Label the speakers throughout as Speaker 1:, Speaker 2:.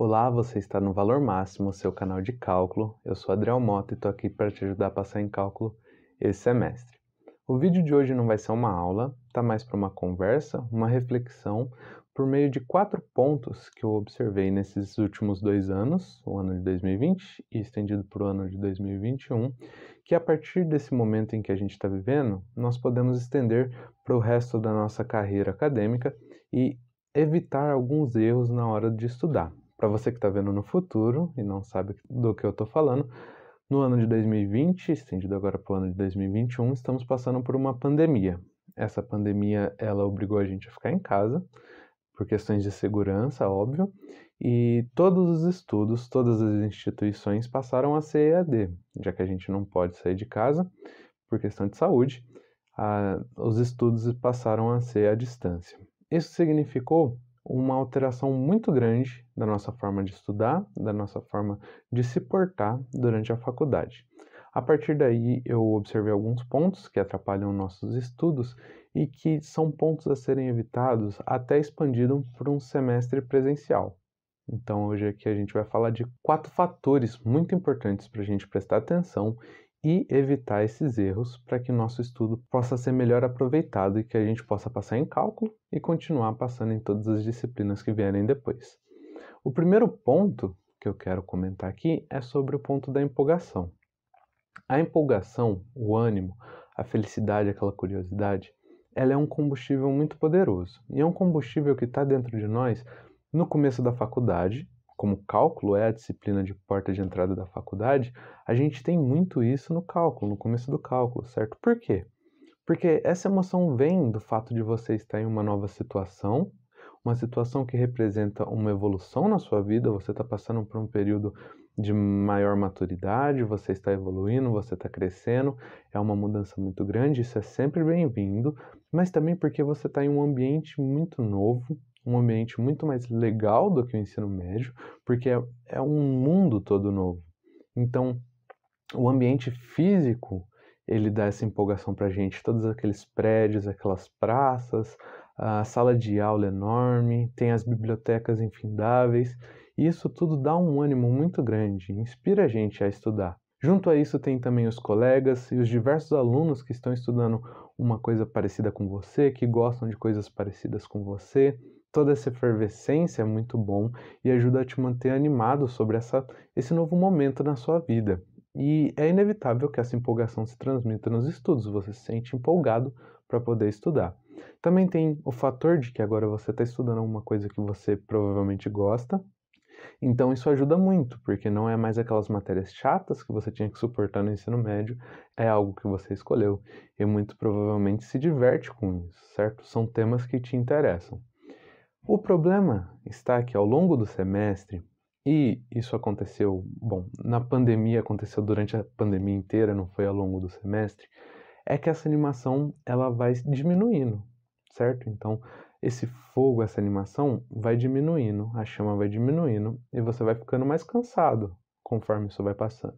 Speaker 1: Olá, você está no Valor Máximo, seu canal de cálculo. Eu sou Adriel Mota e estou aqui para te ajudar a passar em cálculo esse semestre. O vídeo de hoje não vai ser uma aula, tá mais para uma conversa, uma reflexão, por meio de 4 pontos que eu observei nesses últimos 2 anos, o ano de 2020 e estendido para o ano de 2021, que a partir desse momento em que a gente está vivendo, nós podemos estender para o resto da nossa carreira acadêmica e evitar alguns erros na hora de estudar. Para você que está vendo no futuro e não sabe do que eu estou falando, no ano de 2020, estendido agora para o ano de 2021, estamos passando por uma pandemia. Essa pandemia, ela obrigou a gente a ficar em casa, por questões de segurança, óbvio, e todos os estudos, todas as instituições passaram a ser EAD, já que a gente não pode sair de casa por questão de saúde, os estudos passaram a ser à distância. Isso significou uma alteração muito grande da nossa forma de estudar, da nossa forma de se portar durante a faculdade. A partir daí, eu observei alguns pontos que atrapalham nossos estudos e que são pontos a serem evitados até expandido por um semestre presencial. Então, hoje aqui a gente vai falar de 4 fatores muito importantes para a gente prestar atenção e evitar esses erros para que nosso estudo possa ser melhor aproveitado e que a gente possa passar em cálculo e continuar passando em todas as disciplinas que vierem depois. O primeiro ponto que eu quero comentar aqui é sobre o ponto da empolgação. A empolgação, o ânimo, a felicidade, aquela curiosidade, ela é um combustível muito poderoso. E é um combustível que está dentro de nós no começo da faculdade, como cálculo é a disciplina de porta de entrada da faculdade, a gente tem muito isso no cálculo, no começo do cálculo, certo? Por quê? Porque essa emoção vem do fato de você estar em uma nova situação, uma situação que representa uma evolução na sua vida, você está passando por um período de maior maturidade, você está evoluindo, você está crescendo, é uma mudança muito grande, isso é sempre bem-vindo, mas também porque você está em um ambiente muito novo, um ambiente muito mais legal do que o ensino médio, porque é um mundo todo novo. Então, o ambiente físico, ele dá essa empolgação pra gente, todos aqueles prédios, aquelas praças, a sala de aula enorme, tem as bibliotecas infindáveis, e isso tudo dá um ânimo muito grande, inspira a gente a estudar. Junto a isso tem também os colegas e os diversos alunos que estão estudando uma coisa parecida com você, que gostam de coisas parecidas com você. Toda essa efervescência é muito bom e ajuda a te manter animado sobre esse novo momento na sua vida. E é inevitável que essa empolgação se transmita nos estudos, você se sente empolgado para poder estudar. Também tem o fator de que agora você está estudando alguma coisa que você provavelmente gosta, então isso ajuda muito, porque não é mais aquelas matérias chatas que você tinha que suportar no ensino médio, é algo que você escolheu e muito provavelmente se diverte com isso, certo? São temas que te interessam. O problema está que ao longo do semestre, e isso aconteceu, bom, na pandemia aconteceu durante a pandemia inteira, não foi ao longo do semestre, é que essa animação ela vai diminuindo, certo? Então, esse fogo, essa animação vai diminuindo, a chama vai diminuindo e você vai ficando mais cansado conforme isso vai passando.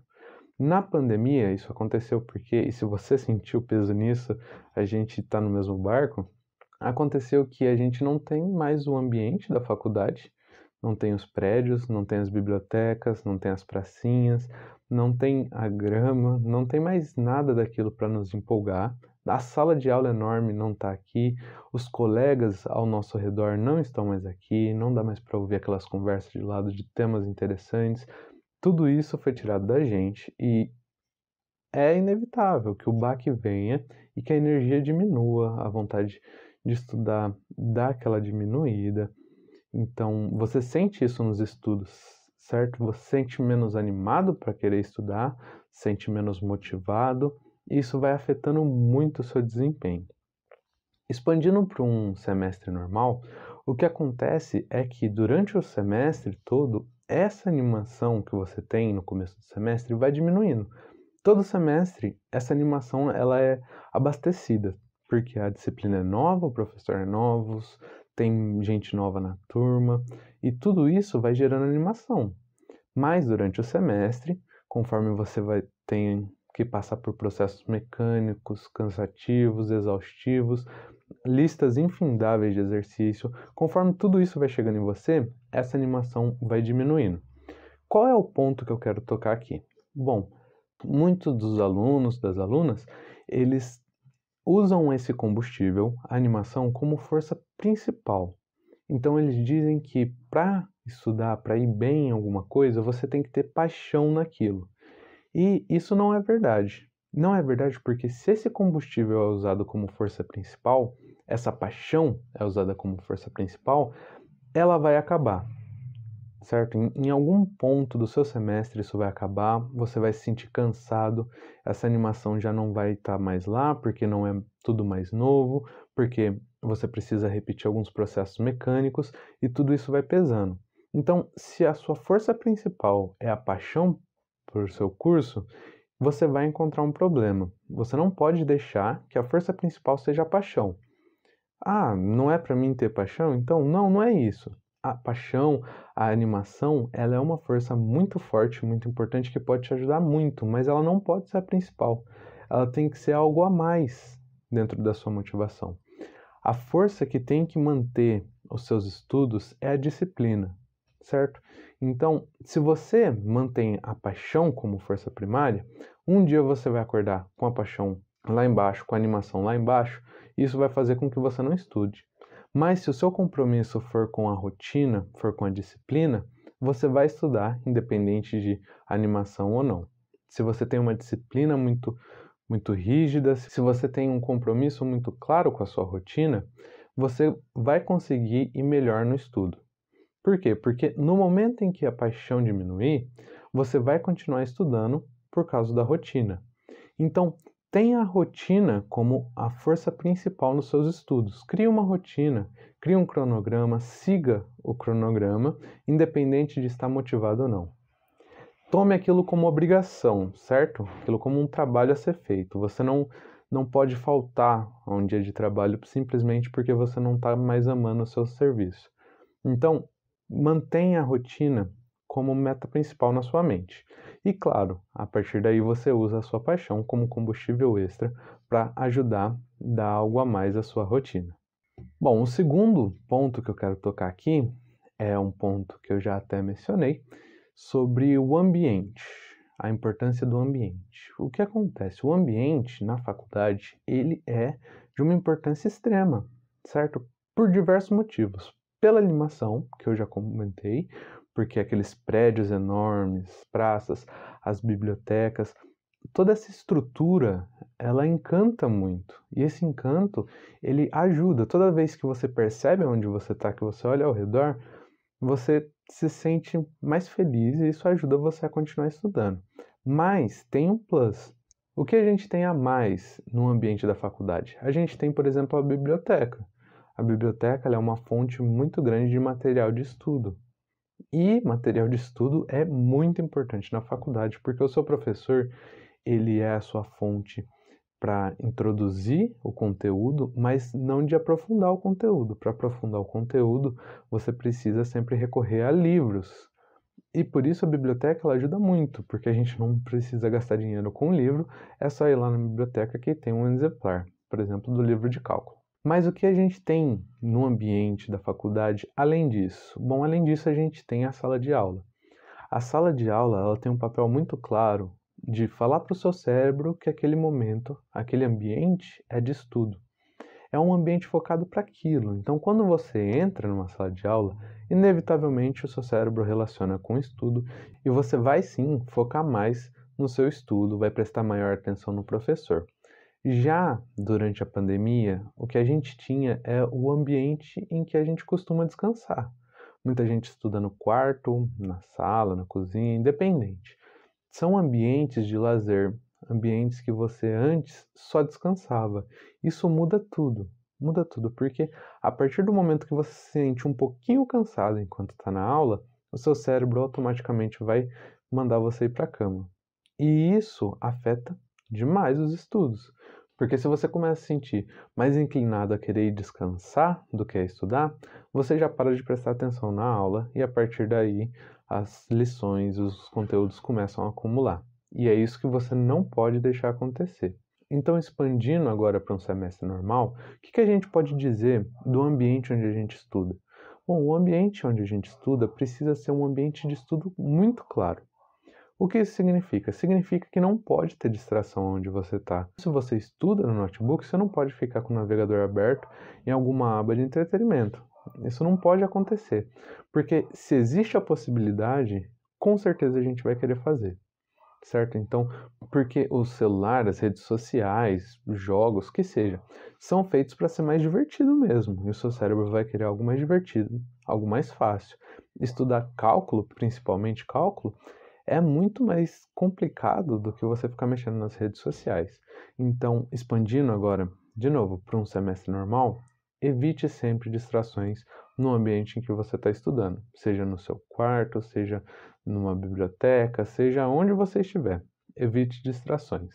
Speaker 1: Na pandemia, isso aconteceu porque, e se você sentiu peso nisso, a gente está no mesmo barco, aconteceu que a gente não tem mais o ambiente da faculdade, não tem os prédios, não tem as bibliotecas, não tem as pracinhas, não tem a grama, não tem mais nada daquilo para nos empolgar. A sala de aula enorme não está aqui, os colegas ao nosso redor não estão mais aqui, não dá mais para ouvir aquelas conversas de lado de temas interessantes. Tudo isso foi tirado da gente e é inevitável que o baque venha e que a energia diminua, a vontade de estudar dá aquela diminuída. Então, você sente isso nos estudos, certo? Você sente menos animado para querer estudar, sente menos motivado, e isso vai afetando muito o seu desempenho. Expandindo para um semestre normal, o que acontece é que durante o semestre todo, essa animação que você tem no começo do semestre vai diminuindo. Todo semestre, essa animação ela é abastecida, porque a disciplina é nova, o professor é novo, tem gente nova na turma, e tudo isso vai gerando animação. Mas durante o semestre, conforme você vai que passa por processos mecânicos, cansativos, exaustivos, listas infindáveis de exercício. Conforme tudo isso vai chegando em você, essa animação vai diminuindo. Qual é o ponto que eu quero tocar aqui? Bom, muitos dos alunos, das alunas, eles usam esse combustível, a animação, como força principal. Então eles dizem que para estudar, para ir bem em alguma coisa, você tem que ter paixão naquilo. E isso não é verdade. Não é verdade porque se esse combustível é usado como força principal, essa paixão é usada como força principal, ela vai acabar, certo? Em algum ponto do seu semestre isso vai acabar, você vai se sentir cansado, essa animação já não vai estar mais lá, porque não é tudo mais novo, porque você precisa repetir alguns processos mecânicos e tudo isso vai pesando. Então, se a sua força principal é a paixão por seu curso, você vai encontrar um problema. Você não pode deixar que a força principal seja a paixão. Ah, não é para mim ter paixão? Então, não é isso. A paixão, a animação, ela é uma força muito forte, muito importante que pode te ajudar muito, mas ela não pode ser a principal. Ela tem que ser algo a mais dentro da sua motivação. A força que tem que manter os seus estudos é a disciplina, certo? Então, se você mantém a paixão como força primária, um dia você vai acordar com a paixão lá embaixo, com a animação lá embaixo, e isso vai fazer com que você não estude. Mas se o seu compromisso for com a rotina, for com a disciplina, você vai estudar, independente de animação ou não. Se você tem uma disciplina muito rígida, se você tem um compromisso muito claro com a sua rotina, você vai conseguir ir melhor no estudo. Por quê? Porque no momento em que a paixão diminuir, você vai continuar estudando por causa da rotina. Então, tenha a rotina como a força principal nos seus estudos. Crie uma rotina, crie um cronograma, siga o cronograma, independente de estar motivado ou não. Tome aquilo como obrigação, certo? Aquilo como um trabalho a ser feito. Você não pode faltar a um dia de trabalho simplesmente porque você não está mais amando o seu serviço. Então, mantenha a rotina como meta principal na sua mente. E claro, a partir daí você usa a sua paixão como combustível extra para ajudar a dar algo a mais à sua rotina. Bom, o segundo ponto que eu quero tocar aqui é um ponto que eu já até mencionei, sobre o ambiente, a importância do ambiente. O que acontece? O ambiente na faculdade, ele é de uma importância extrema, certo? Por diversos motivos. Pela animação, que eu já comentei, porque aqueles prédios enormes, praças, as bibliotecas, toda essa estrutura, ela encanta muito. E esse encanto, ele ajuda. Toda vez que você percebe onde você está, que você olha ao redor, você se sente mais feliz e isso ajuda você a continuar estudando. Mas tem um plus. O que a gente tem a mais no ambiente da faculdade? A gente tem, por exemplo, a biblioteca. A biblioteca ela é uma fonte muito grande de material de estudo. E material de estudo é muito importante na faculdade, porque o seu professor, ele é a sua fonte para introduzir o conteúdo, mas não de aprofundar o conteúdo. Para aprofundar o conteúdo, você precisa sempre recorrer a livros. E por isso a biblioteca ela ajuda muito, porque a gente não precisa gastar dinheiro com livro, é só ir lá na biblioteca que tem um exemplar, por exemplo, do livro de cálculo. Mas o que a gente tem no ambiente da faculdade, além disso? Bom, além disso, a gente tem a sala de aula. A sala de aula ela tem um papel muito claro de falar para o seu cérebro que aquele momento, aquele ambiente é de estudo. É um ambiente focado para aquilo. Então, quando você entra numa sala de aula, inevitavelmente o seu cérebro relaciona com o estudo e você vai sim focar mais no seu estudo, vai prestar maior atenção no professor. Já durante a pandemia, o que a gente tinha é o ambiente em que a gente costuma descansar. Muita gente estuda no quarto, na sala, na cozinha, independente. São ambientes de lazer, ambientes que você antes só descansava. Isso muda tudo, porque a partir do momento que você se sente um pouquinho cansado enquanto está na aula, o seu cérebro automaticamente vai mandar você ir para a cama. E isso afeta demais os estudos, porque se você começa a se sentir mais inclinado a querer ir descansar do que a estudar, você já para de prestar atenção na aula e a partir daí as lições, os conteúdos começam a acumular. E é isso que você não pode deixar acontecer. Então, expandindo agora para um semestre normal, o que a gente pode dizer do ambiente onde a gente estuda? Bom, o ambiente onde a gente estuda precisa ser um ambiente de estudo muito claro. O que isso significa? Significa que não pode ter distração onde você está. Se você estuda no notebook, você não pode ficar com o navegador aberto em alguma aba de entretenimento. Isso não pode acontecer, porque se existe a possibilidade, com certeza a gente vai querer fazer, certo? Então, porque o celular, as redes sociais, os jogos, que seja, são feitos para ser mais divertido mesmo, e o seu cérebro vai querer algo mais divertido, algo mais fácil. Estudar cálculo, principalmente cálculo, é muito mais complicado do que você ficar mexendo nas redes sociais. Então, expandindo agora, de novo, para um semestre normal, evite sempre distrações no ambiente em que você está estudando, seja no seu quarto, seja numa biblioteca, seja onde você estiver. Evite distrações.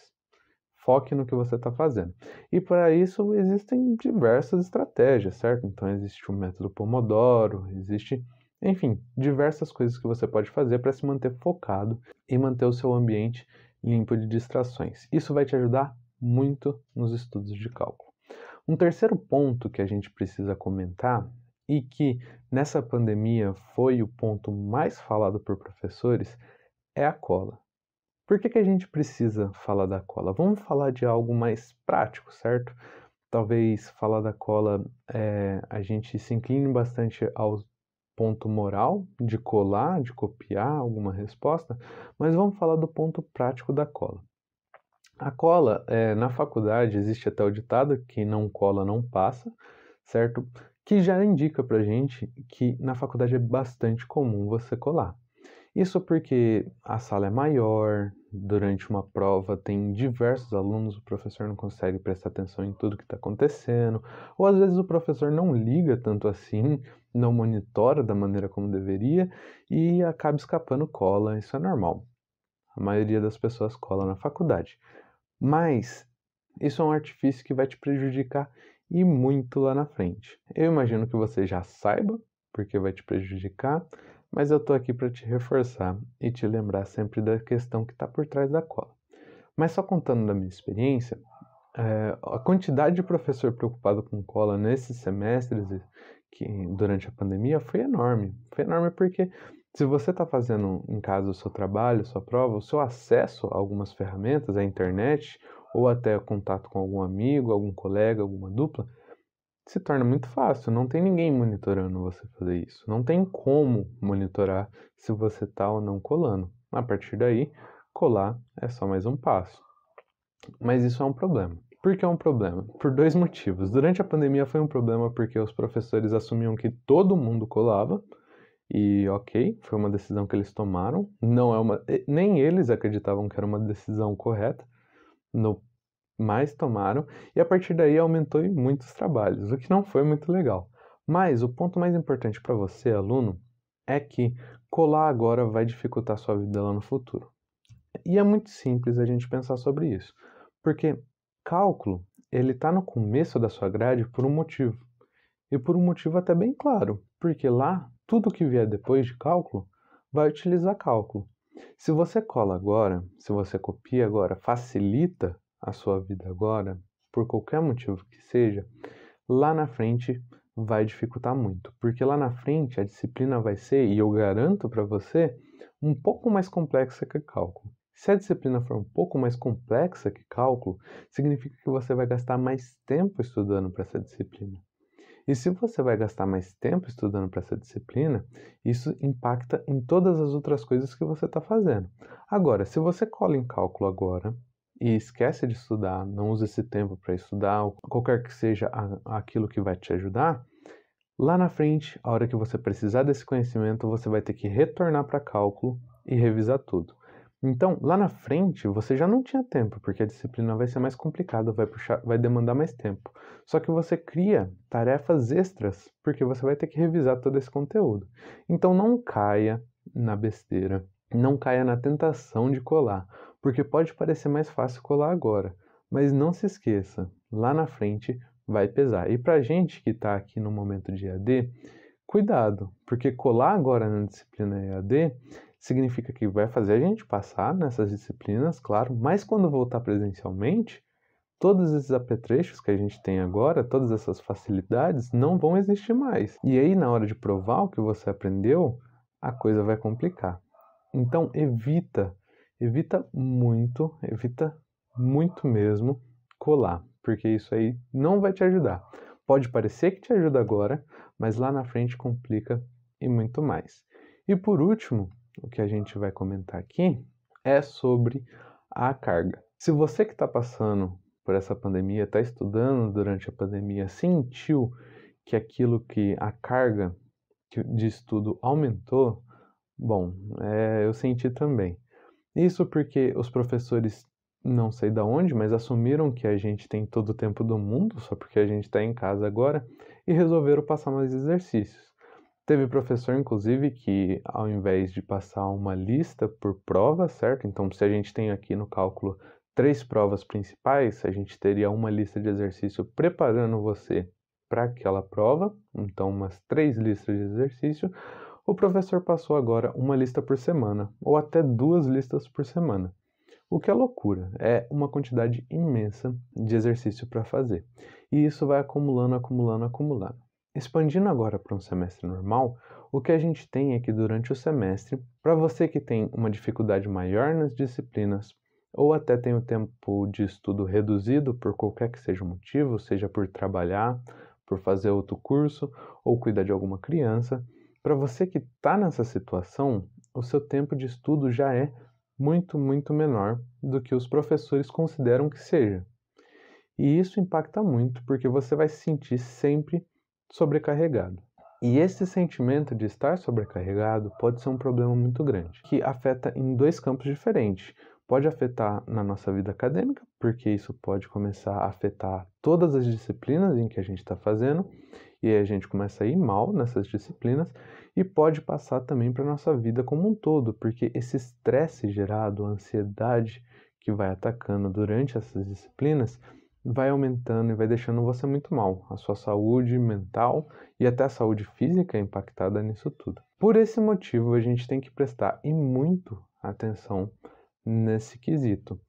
Speaker 1: Foque no que você está fazendo. E para isso existem diversas estratégias, certo? Então existe o método Pomodoro, existe, enfim, diversas coisas que você pode fazer para se manter focado e manter o seu ambiente limpo de distrações. Isso vai te ajudar muito nos estudos de cálculo. Um terceiro ponto que a gente precisa comentar e que nessa pandemia foi o ponto mais falado por professores é a cola. Por que a gente precisa falar da cola? Vamos falar de algo mais prático, certo? Talvez falar da cola, a gente se incline bastante ao ponto moral de colar, de copiar alguma resposta, mas vamos falar do ponto prático da cola. A cola, na faculdade, existe até o ditado que não cola, não passa, certo? Que já indica pra gente que na faculdade é bastante comum você colar. Isso porque a sala é maior, durante uma prova tem diversos alunos, o professor não consegue prestar atenção em tudo que está acontecendo, ou às vezes o professor não liga tanto assim, não monitora da maneira como deveria e acaba escapando cola, isso é normal. A maioria das pessoas cola na faculdade. Mas isso é um artifício que vai te prejudicar e muito lá na frente. Eu imagino que você já saiba, porque vai te prejudicar, mas eu estou aqui para te reforçar e te lembrar sempre da questão que está por trás da cola. Mas só contando da minha experiência, a quantidade de professor preocupado com cola nesses semestres que durante a pandemia foi enorme. Foi enorme porque se você está fazendo em casa o seu trabalho, sua prova, o seu acesso a algumas ferramentas, a internet, ou até contato com algum amigo, algum colega, alguma dupla, se torna muito fácil. Não tem ninguém monitorando você fazer isso. Não tem como monitorar se você está ou não colando. A partir daí, colar é só mais um passo. Mas isso é um problema. Por que é um problema? Por dois motivos. Durante a pandemia foi um problema porque os professores assumiam que todo mundo colava, e ok, foi uma decisão que eles tomaram. Não é uma, nem eles acreditavam que era uma decisão correta, mas tomaram, e a partir daí aumentou em muitos trabalhos, o que não foi muito legal. Mas o ponto mais importante para você, aluno, é que colar agora vai dificultar sua vida lá no futuro. E é muito simples a gente pensar sobre isso, porque cálculo, ele está no começo da sua grade por um motivo. E por um motivo até bem claro, porque lá, tudo que vier depois de cálculo vai utilizar cálculo. Se você cola agora, se você copia agora, facilita a sua vida agora, por qualquer motivo que seja, lá na frente vai dificultar muito, porque lá na frente a disciplina vai ser, e eu garanto para você, um pouco mais complexa que cálculo. Se a disciplina for um pouco mais complexa que cálculo, significa que você vai gastar mais tempo estudando para essa disciplina. E se você vai gastar mais tempo estudando para essa disciplina, isso impacta em todas as outras coisas que você está fazendo. Agora, se você cola em cálculo agora e esquece de estudar, não usa esse tempo para estudar, ou qualquer que seja aquilo que vai te ajudar, lá na frente, a hora que você precisar desse conhecimento, você vai ter que retornar para cálculo e revisar tudo. Então, lá na frente, você já não tinha tempo, porque a disciplina vai ser mais complicada, vai demandar mais tempo. Só que você cria tarefas extras, porque você vai ter que revisar todo esse conteúdo. Então, não caia na besteira, não caia na tentação de colar, porque pode parecer mais fácil colar agora, mas não se esqueça, lá na frente vai pesar. E pra gente que está aqui no momento de EAD, cuidado, porque colar agora na disciplina EAD significa que vai fazer a gente passar nessas disciplinas, claro, mas quando voltar presencialmente, todos esses apetrechos que a gente tem agora, todas essas facilidades não vão existir mais. E aí, na hora de provar o que você aprendeu, a coisa vai complicar. Então, evita muito mesmo colar, porque isso aí não vai te ajudar. Pode parecer que te ajuda agora, mas lá na frente complica e muito mais. E por último, o que a gente vai comentar aqui é sobre a carga. Se você que está passando por essa pandemia, está estudando durante a pandemia, sentiu que a carga de estudo aumentou, bom, eu senti também. Isso porque os professores, não sei da onde, mas assumiram que a gente tem todo o tempo do mundo, só porque a gente está em casa agora, e resolveram passar mais exercícios. Teve professor, inclusive, que ao invés de passar uma lista por prova, certo? Então, se a gente tem aqui no cálculo 3 provas principais, a gente teria uma lista de exercício preparando você para aquela prova, então umas 3 listas de exercício. O professor passou agora uma lista por semana, ou até 2 listas por semana. O que é loucura, é uma quantidade imensa de exercício para fazer. E isso vai acumulando, acumulando, acumulando. Expandindo agora para um semestre normal, o que a gente tem é que durante o semestre, para você que tem uma dificuldade maior nas disciplinas, ou até tem o tempo de estudo reduzido por qualquer que seja o motivo, seja por trabalhar, por fazer outro curso, ou cuidar de alguma criança, para você que está nessa situação, o seu tempo de estudo já é muito menor do que os professores consideram que seja. E isso impacta muito porque você vai se sentir sempre sobrecarregado. E esse sentimento de estar sobrecarregado pode ser um problema muito grande, que afeta em 2 campos diferentes. Pode afetar na nossa vida acadêmica, porque isso pode começar a afetar todas as disciplinas em que a gente está fazendo, e aí a gente começa a ir mal nessas disciplinas, e pode passar também para a nossa vida como um todo, porque esse estresse gerado, a ansiedade que vai atacando durante essas disciplinas, vai aumentando e vai deixando você muito mal. A sua saúde mental e até a saúde física é impactada nisso tudo. Por esse motivo, a gente tem que prestar e muito atenção nesse quesito.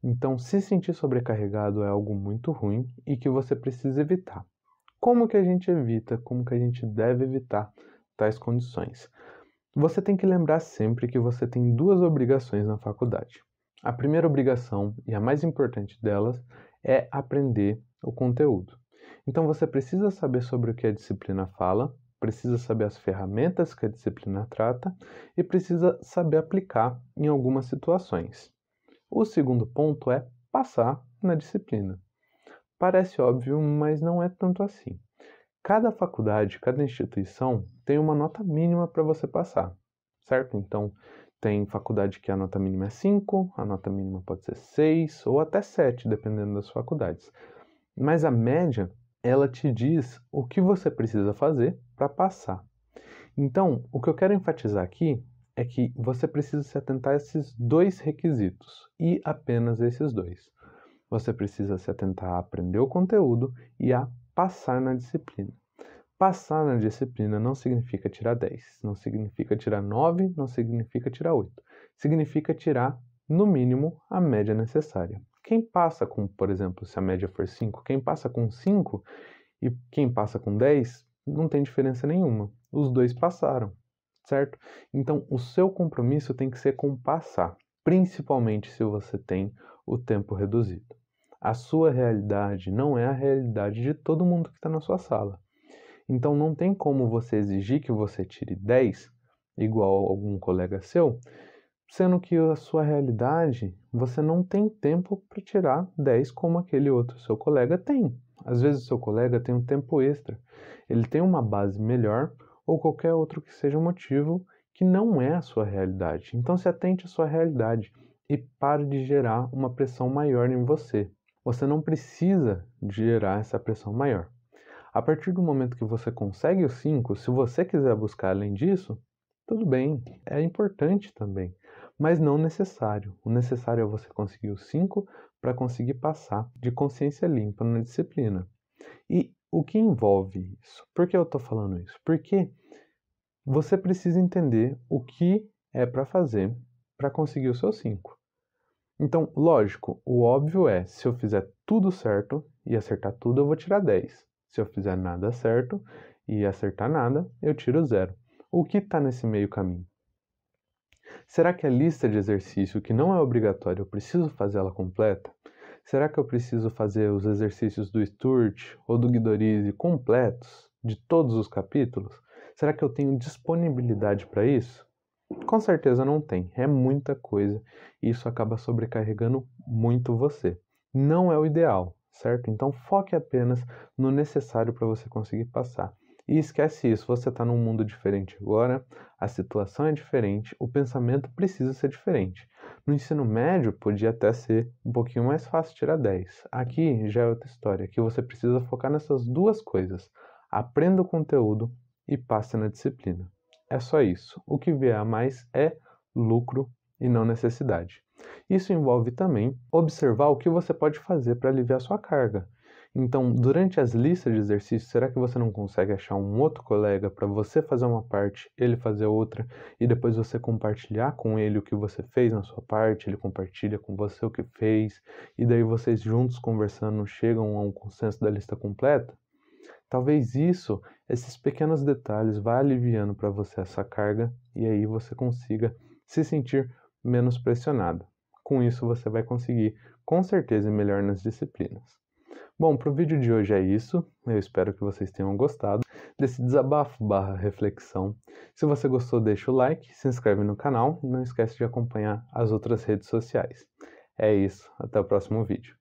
Speaker 1: Então, se sentir sobrecarregado é algo muito ruim e que você precisa evitar. Como que a gente evita? Como que a gente deve evitar tais condições? Você tem que lembrar sempre que você tem 2 obrigações na faculdade. A primeira obrigação, e a mais importante delas, é aprender o conteúdo. Então você precisa saber sobre o que a disciplina fala, precisa saber as ferramentas que a disciplina trata e precisa saber aplicar em algumas situações. O segundo ponto é passar na disciplina. Parece óbvio, mas não é tanto assim. Cada faculdade, cada instituição tem uma nota mínima para você passar, certo? Então, tem faculdade que a nota mínima é 5, a nota mínima pode ser 6 ou até 7, dependendo das faculdades. Mas a média, ela te diz o que você precisa fazer para passar. Então, o que eu quero enfatizar aqui é que você precisa se atentar a esses 2 requisitos, e apenas esses 2. Você precisa se atentar a aprender o conteúdo e a passar na disciplina. Passar na disciplina não significa tirar 10, não significa tirar 9, não significa tirar 8. Significa tirar, no mínimo, a média necessária. Quem passa com, por exemplo, se a média for 5, quem passa com 5 e quem passa com 10, não tem diferença nenhuma. Os 2 passaram, certo? Então, o seu compromisso tem que ser com passar, principalmente se você tem o tempo reduzido. A sua realidade não é a realidade de todo mundo que está na sua sala. Então não tem como você exigir que você tire 10, igual a algum colega seu, sendo que a sua realidade, você não tem tempo para tirar 10 como aquele outro seu colega tem. Às vezes o seu colega tem um tempo extra, ele tem uma base melhor ou qualquer outro que seja o motivo que não é a sua realidade. Então se atente à sua realidade e pare de gerar uma pressão maior em você. Você não precisa gerar essa pressão maior. A partir do momento que você consegue os 5, se você quiser buscar além disso, tudo bem, é importante também, mas não necessário. O necessário é você conseguir os 5 para conseguir passar de consciência limpa na disciplina. E o que envolve isso? Por que eu estou falando isso? Porque você precisa entender o que é para fazer para conseguir o seu 5. Então, lógico, o óbvio é, se eu fizer tudo certo e acertar tudo, eu vou tirar 10. Se eu fizer nada certo e acertar nada, eu tiro 0. O que está nesse meio caminho? Será que a lista de exercício, que não é obrigatória, eu preciso fazer ela completa? Será que eu preciso fazer os exercícios do Sturt ou do Guidorizi completos, de todos os capítulos? Será que eu tenho disponibilidade para isso? Com certeza não tem, é muita coisa e isso acaba sobrecarregando muito você. Não é o ideal, certo? Então foque apenas no necessário para você conseguir passar. E esquece isso, você está num mundo diferente agora, a situação é diferente, o pensamento precisa ser diferente. No ensino médio podia até ser um pouquinho mais fácil tirar 10. Aqui já é outra história, aqui você precisa focar nessas duas coisas. Aprenda o conteúdo e passe na disciplina. É só isso. O que vier a mais é lucro e não necessidade. Isso envolve também observar o que você pode fazer para aliviar sua carga. Então, durante as listas de exercícios, será que você não consegue achar um outro colega para você fazer uma parte, ele fazer outra, e depois você compartilhar com ele o que você fez na sua parte, ele compartilha com você o que fez, e daí vocês juntos conversando chegam a um consenso da lista completa? Talvez isso, esses pequenos detalhes, vá aliviando para você essa carga e aí você consiga se sentir menos pressionado. Com isso, você vai conseguir, com certeza, ir melhor nas disciplinas. Bom, para o vídeo de hoje é isso. Eu espero que vocês tenham gostado desse desabafo/reflexão. Se você gostou, deixa o like, se inscreve no canal e não esquece de acompanhar as outras redes sociais. É isso, até o próximo vídeo.